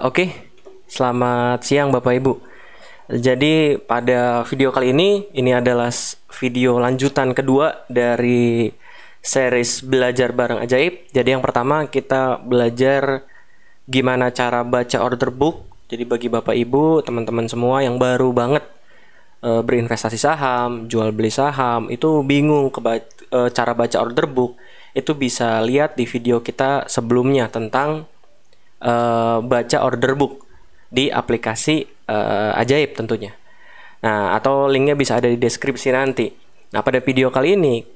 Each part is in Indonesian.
Oke, selamat siang Bapak Ibu. Jadi pada video kali ini adalah video lanjutan kedua dari series belajar bareng ajaib. Jadi yang pertama kita belajar gimana cara baca order book. Jadi bagi Bapak Ibu, teman-teman semua yang baru banget berinvestasi saham, jual beli saham, itu bingung cara baca order book, itu bisa lihat di video kita sebelumnya tentang baca order book di aplikasi ajaib tentunya. Nah, atau linknya bisa ada di deskripsi nanti. Nah, pada video kali ini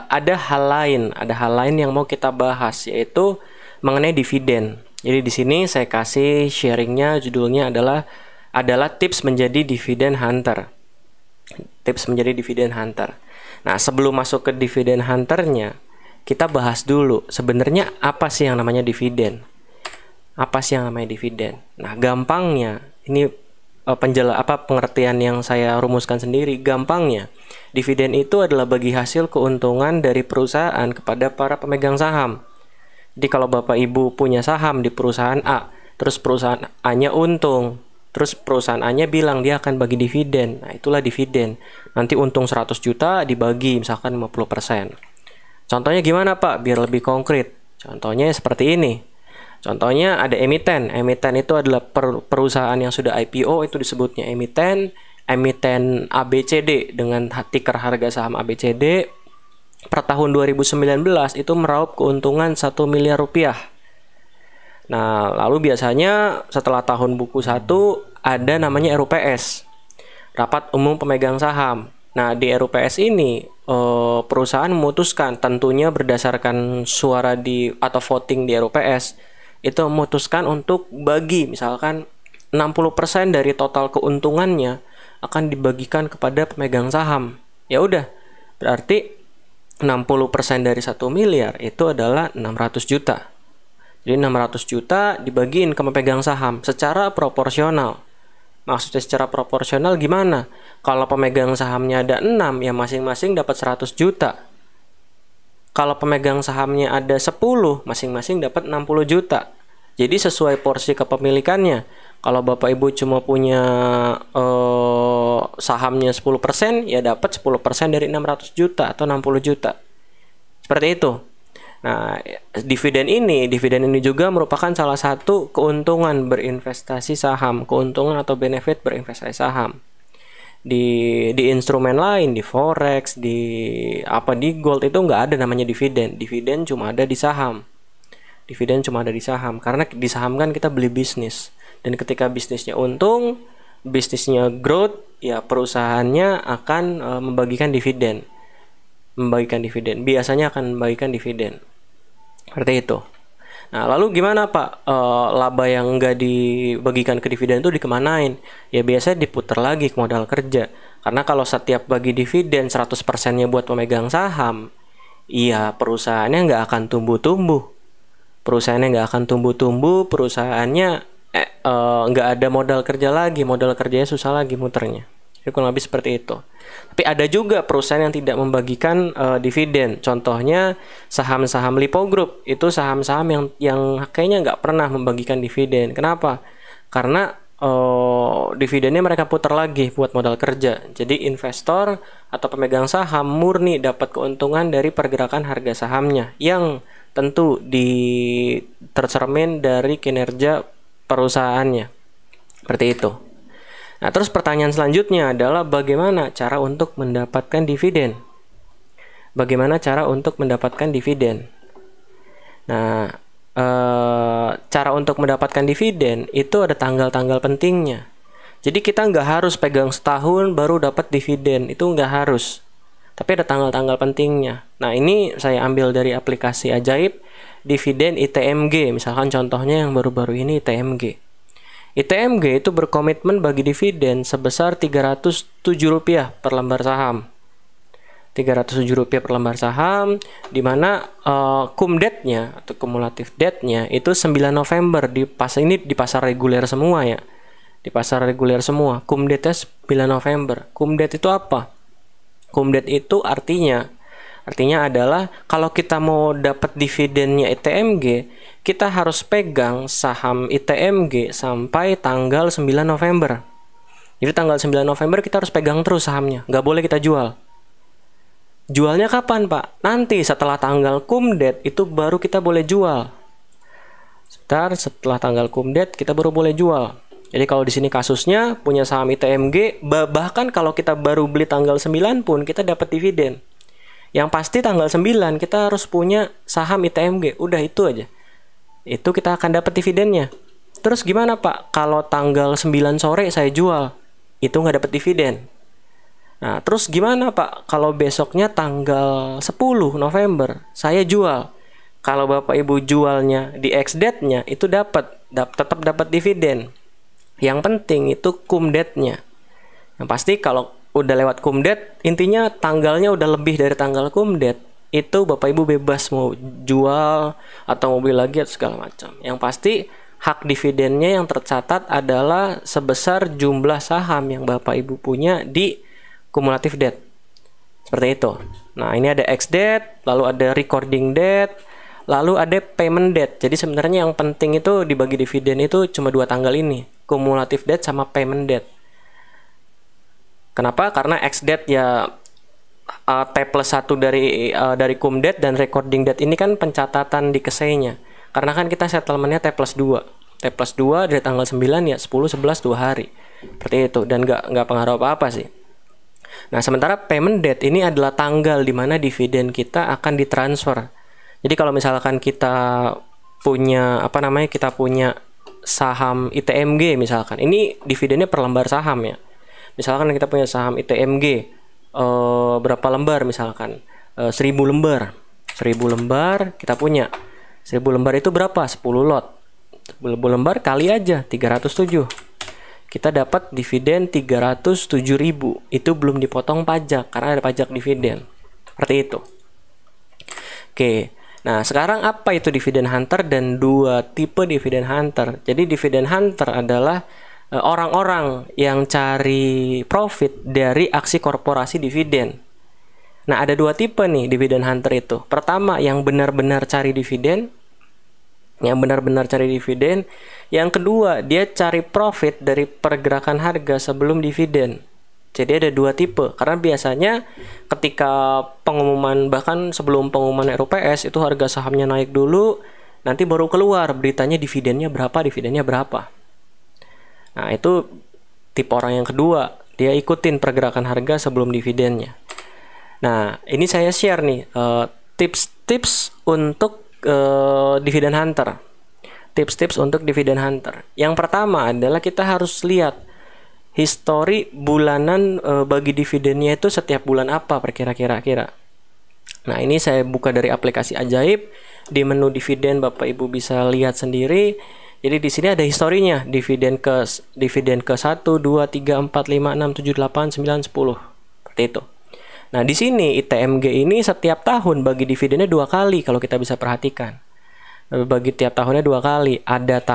ada hal lain yang mau kita bahas, yaitu mengenai dividen. Jadi di sini saya kasih sharingnya, judulnya adalah tips menjadi dividen hunter. Tips menjadi dividen hunter. Nah, sebelum masuk ke dividen hunternya, kita bahas dulu sebenarnya apa sih yang namanya dividen. Apa sih yang namanya dividen? Nah, gampangnya ini pengertian yang saya rumuskan sendiri. Gampangnya, dividen itu adalah bagi hasil keuntungan dari perusahaan kepada para pemegang saham. Jadi kalau Bapak Ibu punya saham di perusahaan A, terus perusahaan A-nya untung, terus perusahaan A-nya bilang dia akan bagi dividen. Nah, itulah dividen. Nanti untung 100 juta dibagi misalkan 50%. Contohnya gimana, Pak? Biar lebih konkret. Contohnya seperti ini. Contohnya ada emiten. Emiten itu adalah perusahaan yang sudah IPO, itu disebutnya emiten. Emiten ABCD dengan tiker harga saham ABCD per tahun 2019 itu meraup keuntungan 1 miliar rupiah. Nah, lalu biasanya setelah tahun buku 1 ada namanya RUPS, Rapat Umum Pemegang Saham. Nah, di RUPS ini perusahaan memutuskan, tentunya berdasarkan suara atau voting di RUPS, itu memutuskan untuk bagi misalkan 60% dari total keuntungannya akan dibagikan kepada pemegang saham. Ya udah, berarti 60% dari 1 miliar itu adalah 600 juta. Jadi 600 juta dibagiin ke pemegang saham secara proporsional. Maksudnya secara proporsional gimana? Kalau pemegang sahamnya ada 6, ya masing-masing dapat 100 juta. Kalau pemegang sahamnya ada 10, masing-masing dapat 60 juta. Jadi sesuai porsi kepemilikannya. Kalau Bapak Ibu cuma punya sahamnya 10%, ya dapat 10% dari 600 juta atau 60 juta. Seperti itu. Nah, dividen ini juga merupakan salah satu keuntungan berinvestasi saham, keuntungan atau benefit berinvestasi saham. Di instrumen lain, di forex, di gold itu nggak ada namanya dividen. Dividen cuma ada di saham. Karena di saham kan kita beli bisnis, dan ketika bisnisnya untung, bisnisnya growth, ya perusahaannya akan membagikan dividen. Biasanya akan membagikan dividen. Seperti itu. Nah, lalu gimana Pak? Laba yang nggak dibagikan ke dividen itu dikemanain? Ya biasanya diputar lagi ke modal kerja. Karena kalau setiap bagi dividen 100%-nya buat pemegang saham, iya perusahaannya nggak akan tumbuh-tumbuh. Perusahaannya nggak ada modal kerja lagi. Modal kerjanya susah lagi muternya. Jadi kurang lebih seperti itu. Tapi ada juga perusahaan yang tidak membagikan dividen. Contohnya saham-saham Lipo Group. Itu saham-saham yang kayaknya nggak pernah membagikan dividen. Kenapa? Karena dividennya mereka putar lagi buat modal kerja. Jadi investor atau pemegang saham murni dapat keuntungan dari pergerakan harga sahamnya, yang tentu tercermin dari kinerja perusahaannya. Seperti itu. Nah, terus pertanyaan selanjutnya adalah bagaimana cara untuk mendapatkan dividen? Nah, cara untuk mendapatkan dividen itu ada tanggal-tanggal pentingnya. Jadi kita nggak harus pegang setahun baru dapat dividen, itu nggak harus. Tapi ada tanggal-tanggal pentingnya. Nah, ini saya ambil dari aplikasi ajaib, dividen ITMG. Misalkan contohnya yang baru-baru ini ITMG. ITMG itu berkomitmen bagi dividen sebesar Rp307 per lembar saham. Rp307 per lembar saham, di mana kumdate-nya atau kumulatif date-nya itu 9 November. Di pasar reguler semua ya. Di pasar reguler semua. Kumdate-nya 9 November. Kumdate itu apa? Kumdate itu artinya Artinya adalah kalau kita mau dapat dividennya ITMG, kita harus pegang saham ITMG sampai tanggal 9 November. Jadi tanggal 9 November kita harus pegang terus sahamnya, nggak boleh kita jual. Jualnya kapan, Pak? Nanti setelah tanggal kumdet itu baru kita boleh jual. Setelah tanggal kumdet kita baru boleh jual. Jadi kalau di sini kasusnya punya saham ITMG, bahkan kalau kita baru beli tanggal 9 pun kita dapat dividen. Yang pasti tanggal 9 kita harus punya saham ITMG. Udah itu aja. Itu kita akan dapat dividennya. Terus gimana, Pak? Kalau tanggal 9 sore saya jual, itu nggak dapat dividen. Nah, terus gimana, Pak? Kalau besoknya tanggal 10 November saya jual. Kalau Bapak Ibu jualnya di ex-date-nya itu tetap dapat dividen. Yang penting itu cum-date-nya. Yang pasti kalau udah lewat cum-date, intinya tanggalnya udah lebih dari tanggal cum-date, itu Bapak Ibu bebas mau jual atau mau beli lagi atau segala macam. Yang pasti hak dividennya yang tercatat adalah sebesar jumlah saham yang Bapak Ibu punya di cumulative date. Seperti itu. Nah, ini ada ex-date, lalu ada recording date, lalu ada payment date. Jadi sebenarnya yang penting itu dibagi dividen itu cuma 2 tanggal ini, cumulative date sama payment date. Kenapa? Karena ex-date ya T+1 dari cum date dan recording date ini kan pencatatan di KSE-nya. Karena kan kita settlementnya T+2. T+2 dari tanggal 9 ya 10, 11, 2 hari. Seperti itu. Dan nggak pengaruh apa-apa sih. Nah, sementara payment date ini adalah tanggal di mana dividen kita akan ditransfer. Jadi kalau misalkan kita punya kita punya saham ITMG misalkan, ini dividennya per lembar saham ya. Misalkan kita punya saham ITMG berapa lembar misalkan 1000 lembar. 1000 lembar kita punya. 1000 lembar itu berapa? 10 lot. 1000 lembar kali aja 307. Kita dapat dividen 307.000. Itu belum dipotong pajak karena ada pajak dividen. Seperti itu. Oke. Nah, sekarang apa itu dividen hunter dan 2 tipe dividen hunter? Jadi dividen hunter adalah orang-orang yang cari profit dari aksi korporasi dividen. Nah, ada 2 tipe nih dividen hunter itu. Pertama, yang benar-benar cari dividen. Yang kedua, dia cari profit dari pergerakan harga sebelum dividen. Jadi ada 2 tipe. Karena biasanya ketika pengumuman, bahkan sebelum pengumuman RUPS, itu harga sahamnya naik dulu, nanti baru keluar beritanya dividennya berapa. Nah, itu tipe orang yang kedua. Dia ikutin pergerakan harga sebelum dividennya. Nah, ini saya share nih tips-tips untuk dividen hunter. Tips-tips untuk dividen hunter. Yang pertama adalah kita harus lihat histori bulanan bagi dividennya itu setiap bulan apa kira-kira. Nah, ini saya buka dari aplikasi Ajaib. Di menu dividen Bapak Ibu bisa lihat sendiri. Jadi di sini ada historinya, dividen ke 1, 2, 3, 4, 5, 6, 7, 8, 9, 10. Seperti itu. Nah, di sini ITMG ini setiap tahun bagi dividennya 2 kali kalau kita bisa perhatikan. Bagi tiap tahunnya 2 kali. Ada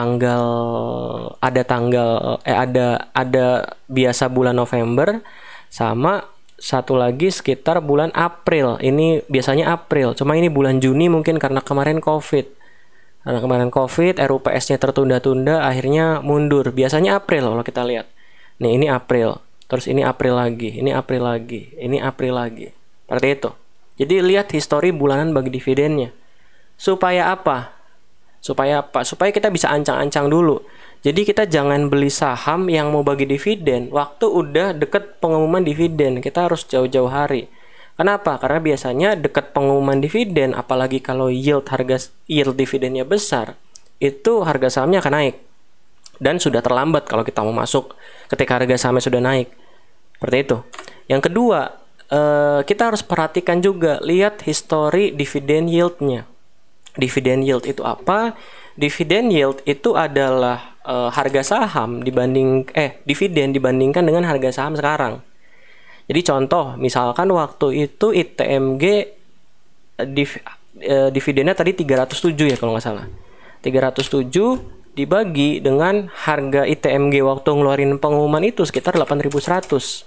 biasa bulan November sama satu lagi sekitar bulan April. Ini biasanya April. Cuma ini bulan Juni mungkin karena kemarin COVID. RUPS-nya tertunda-tunda, akhirnya mundur. Biasanya April kalau kita lihat. Nih, ini April. Terus ini April lagi, ini April lagi, ini April lagi. Seperti itu. Jadi lihat histori bulanan bagi dividennya. Supaya apa? Supaya kita bisa ancang-ancang dulu. Jadi kita jangan beli saham yang mau bagi dividen waktu udah deket pengumuman dividen. Kita harus jauh-jauh hari. Kenapa? Karena biasanya deket pengumuman dividen, apalagi kalau yield dividennya besar, itu harga sahamnya akan naik. Dan sudah terlambat kalau kita mau masuk ketika harga sahamnya sudah naik. Seperti itu. Yang kedua, kita harus perhatikan juga, lihat histori dividen yield-nya. Dividen yield itu apa? Dividen yield itu adalah harga saham dividen dibandingkan dengan harga saham sekarang. Jadi contoh, misalkan waktu itu ITMG dividennya tadi 307 ya kalau nggak salah. 307 dibagi dengan harga ITMG waktu ngeluarin pengumuman itu sekitar 8.100.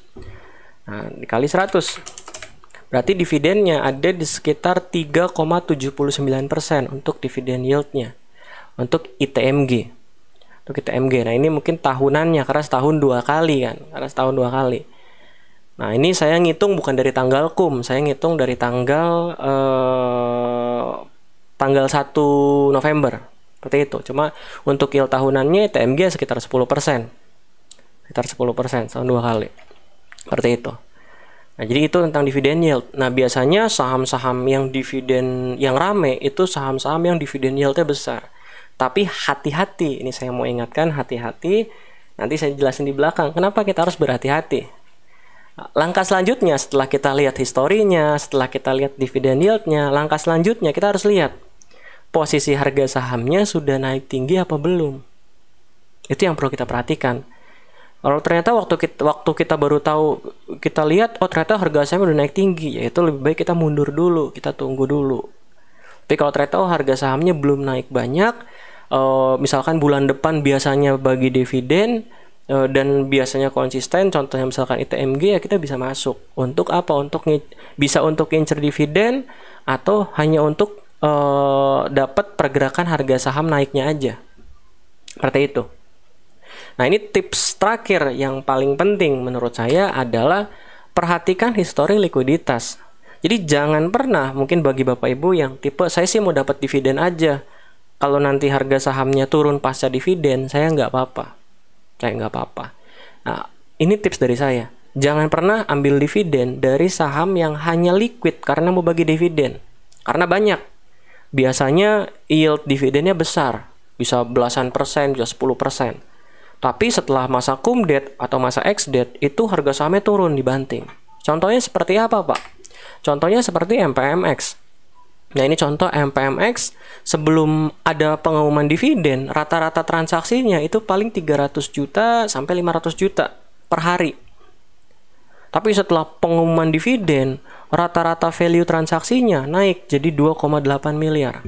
Nah, dikali 100. Berarti dividennya ada di sekitar 3,79% untuk dividen yieldnya. Untuk ITMG. Untuk ITMG. Nah, ini mungkin tahunannya karena setahun 2 kali kan. Karena setahun 2 kali. Nah, ini saya ngitung bukan dari tanggal KUM, saya ngitung dari tanggal 1 November. Seperti itu. Cuma untuk yield tahunannya ITMG sekitar 10%. Sekitar 10%, setahun 2 kali. Seperti itu. Nah, jadi itu tentang dividen yield. Nah, biasanya saham-saham yang dividen yang rame itu saham-saham yang dividen yieldnya besar. Tapi hati-hati, ini saya mau ingatkan, hati-hati. Nanti saya jelasin di belakang kenapa kita harus berhati-hati. Langkah selanjutnya setelah kita lihat historinya, setelah kita lihat dividen yieldnya, langkah selanjutnya kita harus lihat posisi harga sahamnya sudah naik tinggi apa belum. Itu yang perlu kita perhatikan. Kalau ternyata waktu kita baru tahu, kita lihat, oh ternyata harga saham udah naik tinggi, ya itu lebih baik kita mundur dulu, kita tunggu dulu. Tapi kalau ternyata harga sahamnya belum naik banyak, misalkan bulan depan biasanya bagi dividen dan biasanya konsisten, contohnya misalkan ITMG, ya kita bisa masuk. Untuk apa? Bisa untuk ngincer dividen atau hanya untuk dapat pergerakan harga saham naiknya aja. Seperti itu. Nah, ini tips terakhir yang paling penting menurut saya adalah perhatikan histori likuiditas. Jadi jangan pernah, mungkin bagi Bapak Ibu yang tipe saya sih mau dapat dividen aja. Kalau nanti harga sahamnya turun pasca dividen, saya nggak apa-apa. Nah, ini tips dari saya. Jangan pernah ambil dividen dari saham yang hanya liquid karena mau bagi dividen. Karena banyak. Biasanya yield dividennya besar. Bisa belasan persen, bisa 10%. Tapi setelah masa cum-date atau masa ex-date, itu harga sahamnya turun dibanting. Contohnya seperti apa, Pak? Contohnya seperti MPMX. Nah, ini contoh MPMX sebelum ada pengumuman dividen, rata-rata transaksinya itu paling 300 juta sampai 500 juta per hari. Tapi setelah pengumuman dividen, rata-rata value transaksinya naik jadi 2,8 miliar.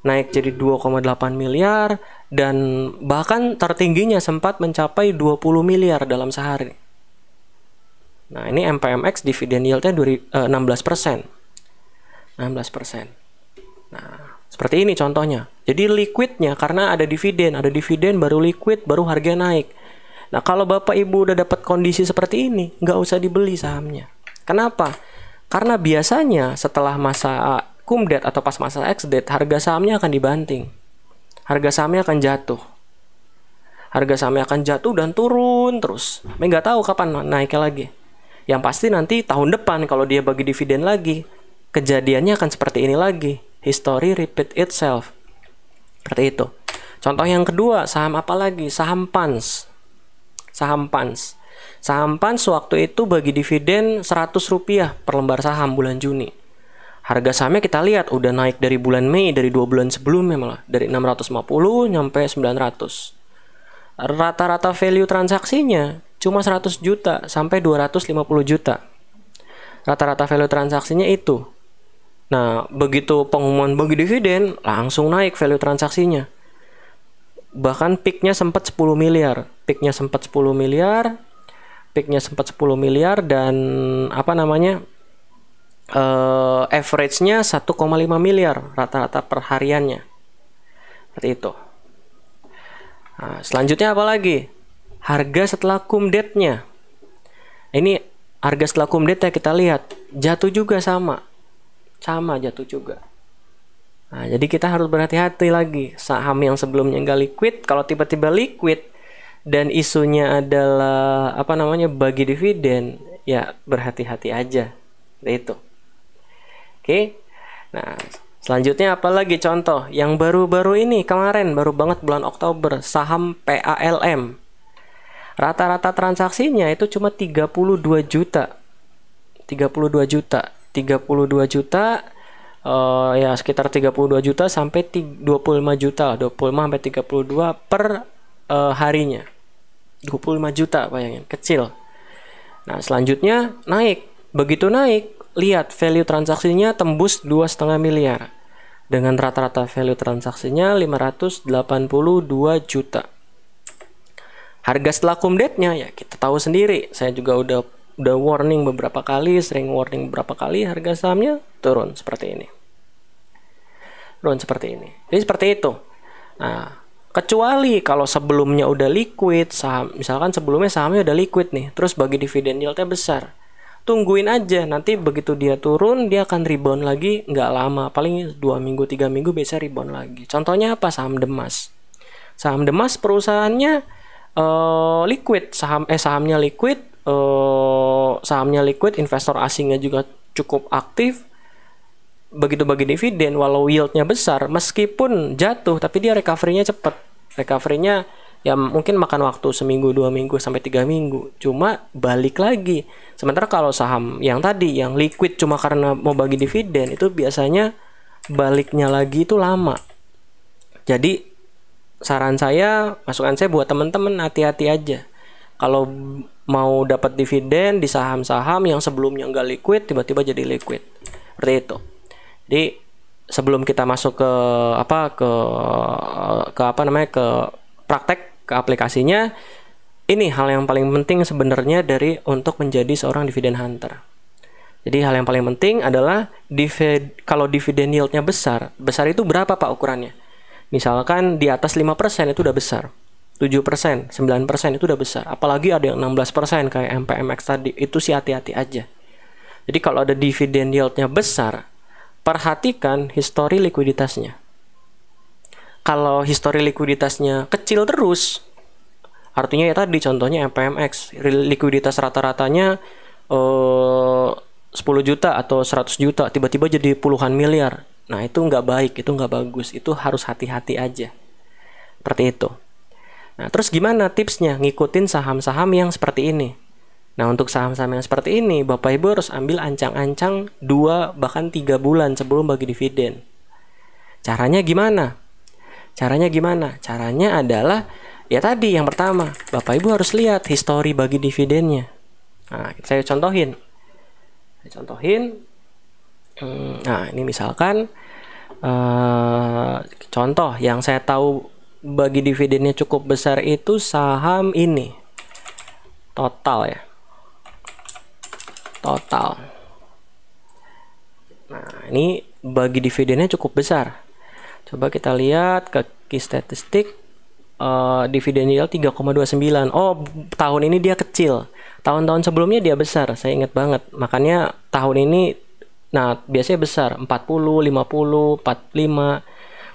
Naik jadi 2,8 miliar dan bahkan tertingginya sempat mencapai 20 miliar dalam sehari. Nah, ini MPMX dividen yieldnya 16%. 16%. Nah, seperti ini contohnya. Jadi liquidnya karena ada dividen baru liquid, baru harga naik. Nah, kalau Bapak Ibu udah dapat kondisi seperti ini, nggak usah dibeli sahamnya. Kenapa? Karena biasanya setelah masa cum-date atau pas masa ex-date, harga sahamnya akan dibanting. Harga sahamnya akan jatuh. Harga sahamnya akan jatuh dan turun terus. Nggak tahu kapan naiknya lagi. Yang pasti nanti tahun depan kalau dia bagi dividen lagi, kejadiannya akan seperti ini lagi. History repeat itself. Seperti itu. Contoh yang kedua, saham apa lagi? Saham PANS. Saham PANS. Saham PANS waktu itu bagi dividen Rp100 per lembar saham bulan Juni. Harga sahamnya kita lihat udah naik dari bulan Mei, dari 2 bulan sebelumnya malah. Dari 650 nyampe 900. Rata-rata value transaksinya cuma 100 juta sampai 250 juta. Rata-rata value transaksinya itu. Nah, begitu pengumuman bagi dividen, langsung naik value transaksinya. Bahkan peaknya sempat 10 miliar. Peaknya sempat 10 miliar. Peaknya sempat 10 miliar dan average-nya 1,5 miliar rata-rata per hariannya. Seperti itu. Nah, selanjutnya apa lagi? Harga setelah cum-date-nya. Ini harga setelah cum-date kita lihat jatuh juga sama jatuh juga. Nah, jadi kita harus berhati-hati lagi. Saham yang sebelumnya nggak liquid, kalau tiba-tiba liquid dan isunya adalah bagi dividen, ya berhati-hati aja. Itu. Oke. Nah, selanjutnya apa lagi contoh yang baru-baru ini kemarin baru banget bulan Oktober, saham PALM. Rata-rata transaksinya itu cuma 32 juta. 32 juta. 32 juta ya sekitar 32 juta sampai 25 juta, 25 sampai 32 per harinya. 25 juta bayangin, kecil. Nah, selanjutnya naik. Begitu naik, lihat value transaksinya tembus 2,5 miliar. Dengan rata-rata value transaksinya 582 juta. Harga setelah cum-date-nya ya kita tahu sendiri. Saya juga udah udah warning beberapa kali, sering warning beberapa kali, harga sahamnya turun seperti ini. Jadi seperti itu. Nah, kecuali kalau sebelumnya udah liquid, saham, misalkan sebelumnya sahamnya udah liquid nih, terus bagi dividen yieldnya besar, tungguin aja, nanti begitu dia turun, dia akan rebound lagi, nggak lama, paling 2 minggu, 3 minggu biasa rebound lagi. Contohnya apa? Saham Demas. Saham Demas perusahaannya liquid, sahamnya liquid, investor asingnya juga cukup aktif. Begitu bagi dividen, walau yieldnya besar, meskipun jatuh, tapi dia recovery-nya cepat. Recovery-nya ya mungkin makan waktu seminggu, 2 minggu, sampai 3 minggu. Cuma balik lagi. Sementara kalau saham yang tadi, yang liquid cuma karena mau bagi dividen, itu biasanya baliknya lagi itu lama. Jadi saran saya, masukan saya buat teman-teman, hati-hati aja. Kalau mau dapat dividen di saham-saham yang sebelumnya nggak liquid, tiba-tiba jadi liquid. Seperti itu. Jadi sebelum kita masuk ke praktek, ke aplikasinya, ini hal yang paling penting sebenarnya untuk menjadi seorang dividen hunter. Jadi hal yang paling penting adalah kalau dividen yieldnya besar itu berapa Pak ukurannya? Misalkan di atas 5% itu udah besar. 7%, 9% itu udah besar. Apalagi ada yang 16% kayak MPMX tadi, itu sih hati-hati aja. Jadi kalau ada dividen yieldnya besar, perhatikan histori likuiditasnya. Kalau histori likuiditasnya kecil terus, artinya ya tadi contohnya MPMX, likuiditas rata-ratanya 10 juta atau 100 juta, tiba-tiba jadi puluhan miliar. Nah, itu nggak baik, itu nggak bagus. Itu harus hati-hati aja. Seperti itu. Nah, terus gimana tipsnya? Ngikutin saham-saham yang seperti ini. Nah, untuk saham-saham yang seperti ini, Bapak Ibu harus ambil ancang-ancang 2 bahkan 3 bulan sebelum bagi dividen. Caranya gimana? Caranya adalah ya tadi yang pertama, Bapak Ibu harus lihat histori bagi dividennya. Nah, saya contohin. Nah, ini misalkan contoh yang saya tahu bagi dividennya cukup besar itu saham ini. Total ya. Total. Nah, ini bagi dividennya cukup besar. Coba kita lihat ke key statistik, dividen yield 3,29. Oh, tahun ini dia kecil. Tahun-tahun sebelumnya dia besar, saya ingat banget. Makanya tahun ini, nah biasanya besar, 40, 50, 45,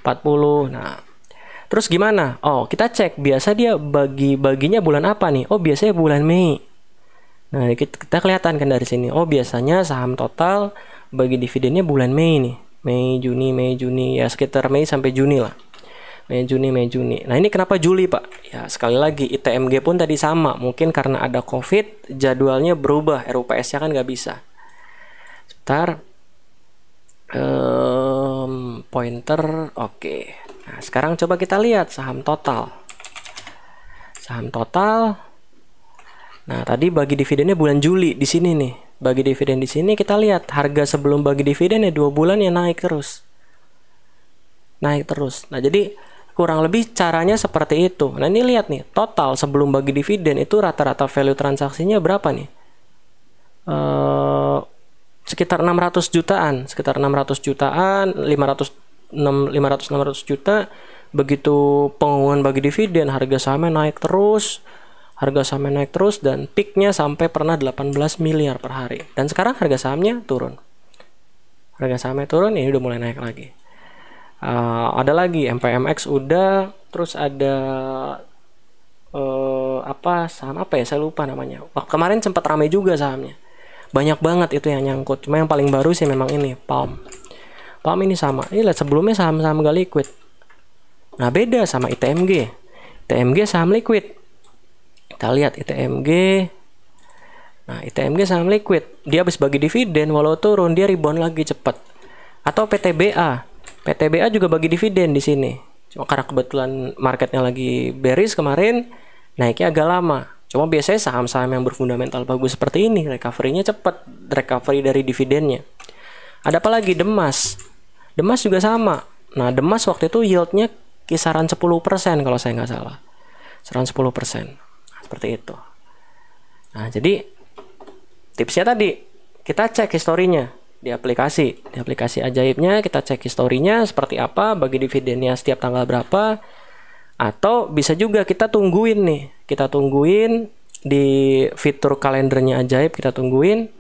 40. Nah, terus gimana? Oh, kita cek, biasa dia baginya bulan apa nih? Oh, biasanya bulan Mei. Nah, kita kelihatan kan dari sini. Oh, biasanya saham Total bagi dividennya bulan Mei nih. Mei, Juni, ya sekitar Mei sampai Juni lah. Mei, Juni. Nah, ini kenapa Juli, Pak? Ya, sekali lagi, ITMG pun tadi sama. Mungkin karena ada COVID, jadwalnya berubah. RUPS-nya kan nggak bisa. Sebentar. Pointer, oke. Nah, sekarang coba kita lihat saham Total. Nah, tadi bagi dividennya bulan Juli di sini nih. Bagi dividen di sini kita lihat harga sebelum bagi dividen ya 2 bulan ya naik terus. Nah, jadi kurang lebih caranya seperti itu. Nah, ini lihat nih, total sebelum bagi dividen itu rata-rata value transaksinya berapa nih? Sekitar 600 jutaan, 500 600 juta. Begitu pengumuman bagi dividen, harga sahamnya naik terus, dan peaknya sampai pernah 18 miliar per hari. Dan sekarang harga sahamnya turun. Ini udah mulai naik lagi. Ada lagi MPMX udah, terus ada saham apa ya, saya lupa namanya. Kemarin sempat ramai juga sahamnya. Banyak banget itu yang nyangkut. Cuma yang paling baru sih memang ini, Palm ini sama. Ini lihat sebelumnya saham-saham gak liquid. Nah, beda sama ITMG. ITMG saham liquid. Kita lihat ITMG. Nah, ITMG saham liquid. Dia habis bagi dividen, walau turun dia rebound lagi cepat. Atau PTBA. PTBA juga bagi dividen di sini. Cuma karena kebetulan marketnya lagi bearish kemarin, naiknya agak lama. Cuma biasanya saham-saham yang berfundamental bagus seperti ini, recovery-nya cepat, recovery dari dividennya. Ada apa lagi? Demas juga sama. Nah, Demas waktu itu yieldnya kisaran 10% kalau saya nggak salah. Kisaran 10%. Seperti itu. Nah, jadi tipsnya tadi, kita cek historinya di aplikasi ajaibnya, kita cek historinya seperti apa, bagi dividennya setiap tanggal berapa, atau bisa juga kita tungguin di fitur kalendernya ajaib, kita tungguin.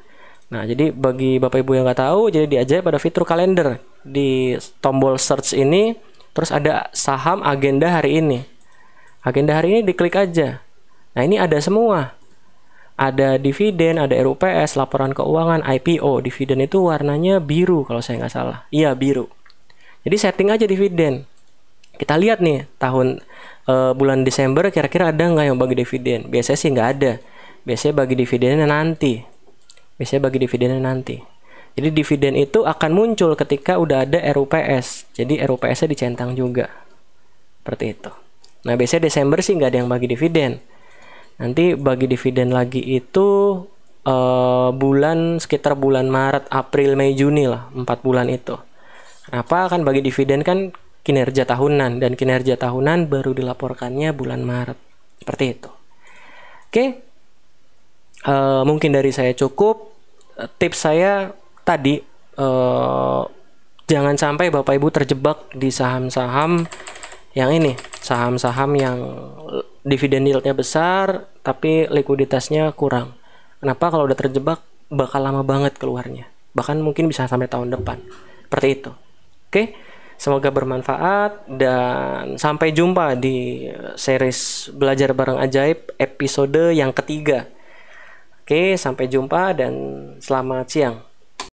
Nah, jadi bagi Bapak Ibu yang nggak tahu, jadi di ajaib ada fitur kalender. Di tombol search ini, terus ada saham agenda hari ini. Agenda hari ini diklik aja. Nah, ini ada semua. Ada dividen, ada RUPS, laporan keuangan, IPO. Dividen itu warnanya biru kalau saya nggak salah. Iya, biru. Jadi setting aja dividen. Kita lihat nih, bulan Desember kira-kira ada nggak yang bagi dividen. Biasanya sih nggak ada. Biasanya bagi dividennya nanti. Jadi dividen itu akan muncul ketika udah ada RUPS. Jadi RUPS-nya dicentang juga. Seperti itu. Nah, biasanya Desember sih nggak ada yang bagi dividen. Nanti bagi dividen lagi itu sekitar bulan Maret, April, Mei, Juni lah, 4 bulan itu. Kenapa? Kan bagi dividen kan kinerja tahunan, dan kinerja tahunan baru dilaporkannya bulan Maret. Seperti itu. Oke, mungkin dari saya cukup. Tips saya tadi, jangan sampai Bapak Ibu terjebak di saham-saham yang ini, saham-saham yang dividen yieldnya besar tapi likuiditasnya kurang. Kenapa? Kalau udah terjebak bakal lama banget keluarnya, bahkan mungkin bisa sampai tahun depan. Seperti itu. Oke, semoga bermanfaat dan sampai jumpa di series Belajar Bareng Ajaib episode yang ketiga. Oke, sampai jumpa dan selamat siang.